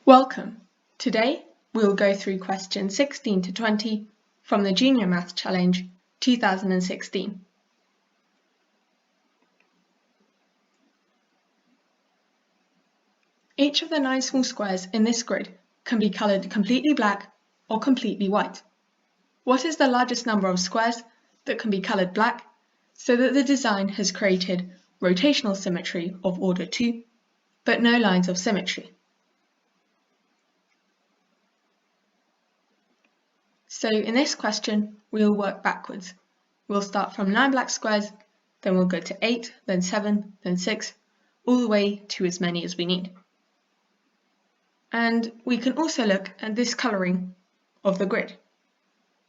Welcome. Today we'll go through questions 16 to 20 from the Junior Maths Challenge 2016. Each of the 9 small squares in this grid can be coloured completely black or completely white. What is the largest number of squares that can be coloured black so that the design has created rotational symmetry of order 2, but no lines of symmetry? So in this question, we'll work backwards. We'll start from 9 black squares, then we'll go to 8, then 7, then 6, all the way to as many as we need. And we can also look at this colouring of the grid.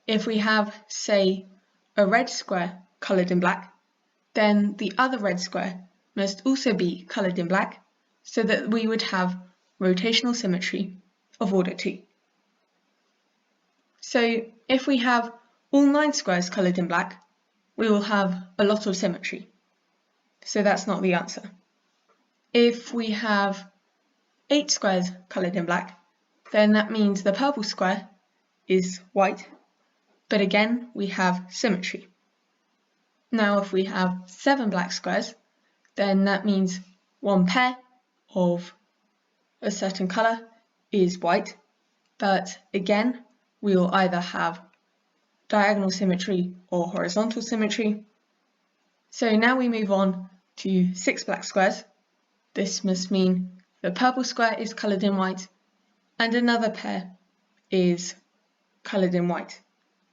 If we have, say, a red square coloured in black, then the other red square must also be coloured in black so that we would have rotational symmetry of order 2. So if we have all 9 squares coloured in black, we will have a lot of symmetry. So that's not the answer. If we have 8 squares coloured in black, then that means the purple square is white, but again we have symmetry. Now if we have 7 black squares, then that means one pair of a certain colour is white, but again we will either have diagonal symmetry or horizontal symmetry. So now we move on to 6 black squares. This must mean the purple square is coloured in white and another pair is coloured in white.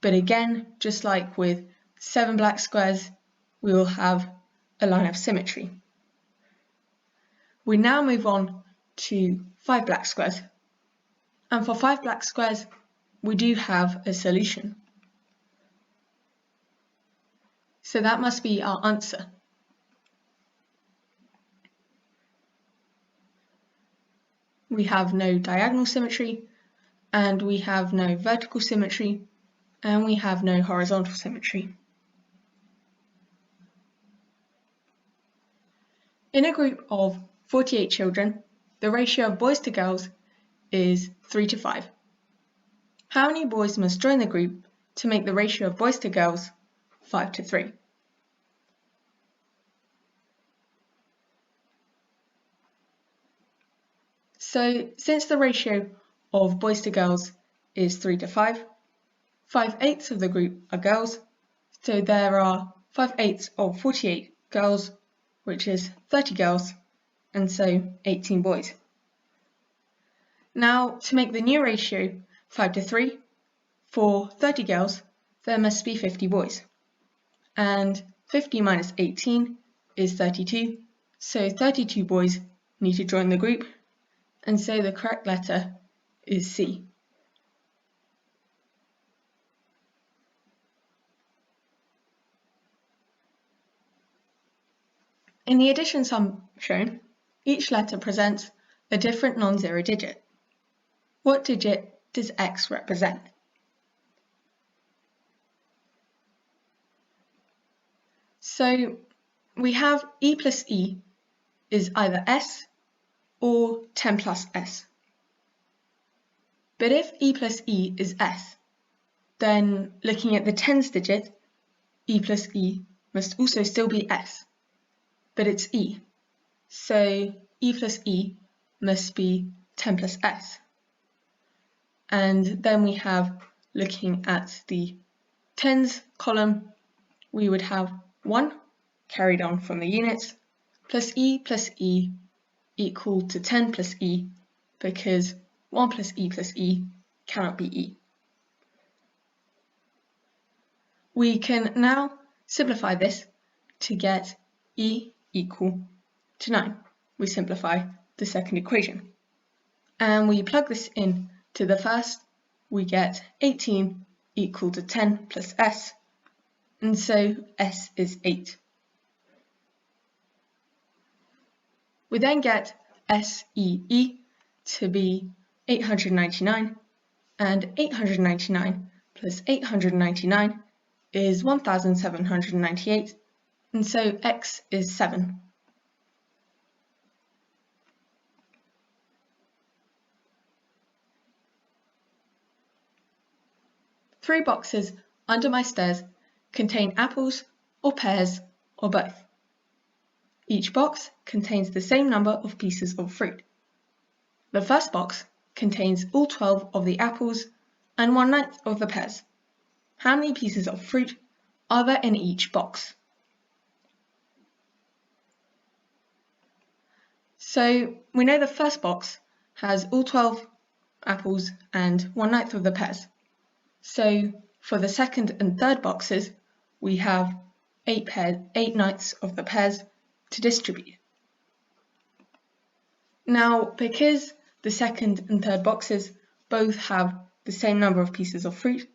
But again, just like with 7 black squares, we will have a line of symmetry. We now move on to 5 black squares. And for 5 black squares, we do have a solution. So that must be our answer. We have no diagonal symmetry, and we have no vertical symmetry, and we have no horizontal symmetry. In a group of 48 children, the ratio of boys to girls is 3 to 5. How many boys must join the group to make the ratio of boys to girls 5 to 3? So since the ratio of boys to girls is 3 to 5, 5/8 of the group are girls, so there are 5/8 of 48 girls, which is 30 girls, and so 18 boys. Now to make the new ratio 5 to 3, for 30 girls, there must be 50 boys. And 50 minus 18 is 32, so 32 boys need to join the group, and so the correct letter is C. In the addition sum shown, each letter presents a different non-zero digit. What digit does X represent? So we have E plus E is either S or 10 plus S. But if E plus E is S, then looking at the tens digit, E plus E must also still be S, but it's E. So E plus E must be 10 plus S. And then we have, looking at the tens column, we would have 1 carried on from the units plus E equal to 10 plus E, because 1 plus E cannot be E. We can now simplify this to get E equal to 9. We simplify the second equation. And we plug this in to the first, we get 18 equal to 10 plus S, and so S is 8. We then get SEE to be 899, and 899 plus 899 is 1798, and so X is 7. 3 boxes under my stairs contain apples or pears or both. Each box contains the same number of pieces of fruit. The first box contains all 12 of the apples and 1/9 of the pears. How many pieces of fruit are there in each box? So we know the first box has all 12 apples and 1/9 of the pears. So for the second and third boxes, we have 8/9 of the pears to distribute. Now, because the second and third boxes both have the same number of pieces of fruit,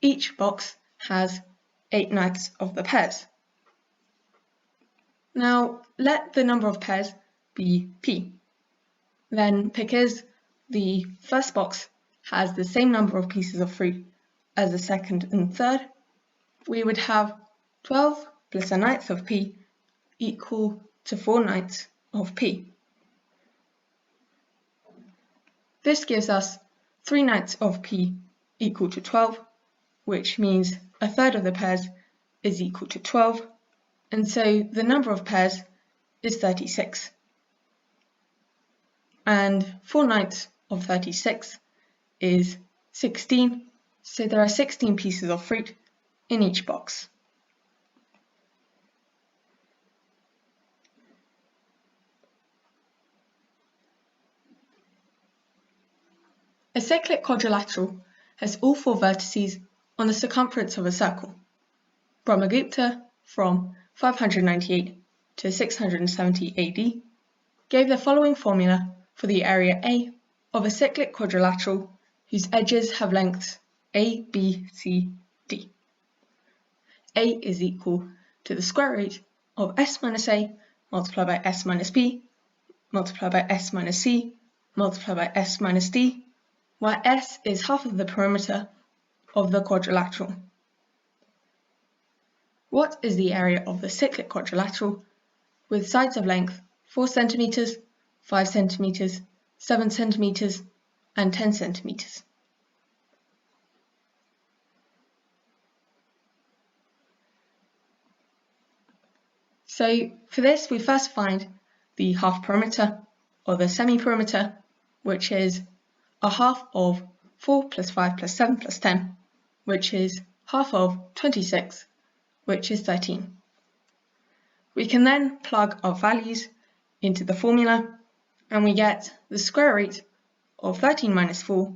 each box has 8/9 of the pears. Now, let the number of pears be p. Then, because the first box has the same number of pieces of fruit as the second and third, we would have 12 plus 1/9 of p equal to 4/9 of p. This gives us 3/9 of p equal to 12, which means 1/3 of the pears is equal to 12, and so the number of pears is 36. And 4/9 of 36 is 16, so there are 16 pieces of fruit in each box. A cyclic quadrilateral has all 4 vertices on the circumference of a circle. Brahmagupta, from 598 to 670 AD, gave the following formula for the area A of a cyclic quadrilateral whose edges have lengths A, B, C, D. A is equal to the square root of S minus A multiplied by S minus B multiplied by S minus C multiplied by S minus D, where S is half of the perimeter of the quadrilateral. What is the area of the cyclic quadrilateral with sides of length 4 cm, 5 cm, 7 cm, and 10 cm? So for this, we first find the half perimeter, or the semi-perimeter, which is a half of 4 plus 5 plus 7 plus 10, which is half of 26, which is 13. We can then plug our values into the formula, and we get the square root of 13 minus 4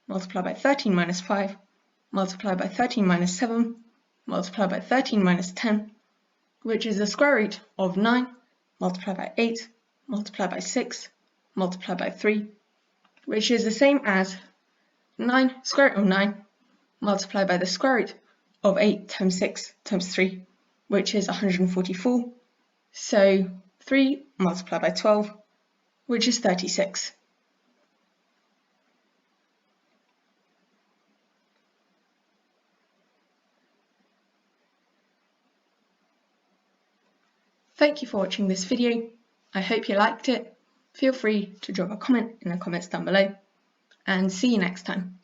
multiplied by 13 minus 5 multiplied by 13 minus 7 multiplied by 13 minus 10, which is the square root of 9 multiplied by 8 multiplied by 6 multiplied by 3, which is the same as 9 square root of 9 multiplied by the square root of 8 times 6 times 3, which is 144. So 3 multiplied by 12, which is 36. Thank you for watching this video. I hope you liked it. Feel free to drop a comment in the comments down below, and see you next time.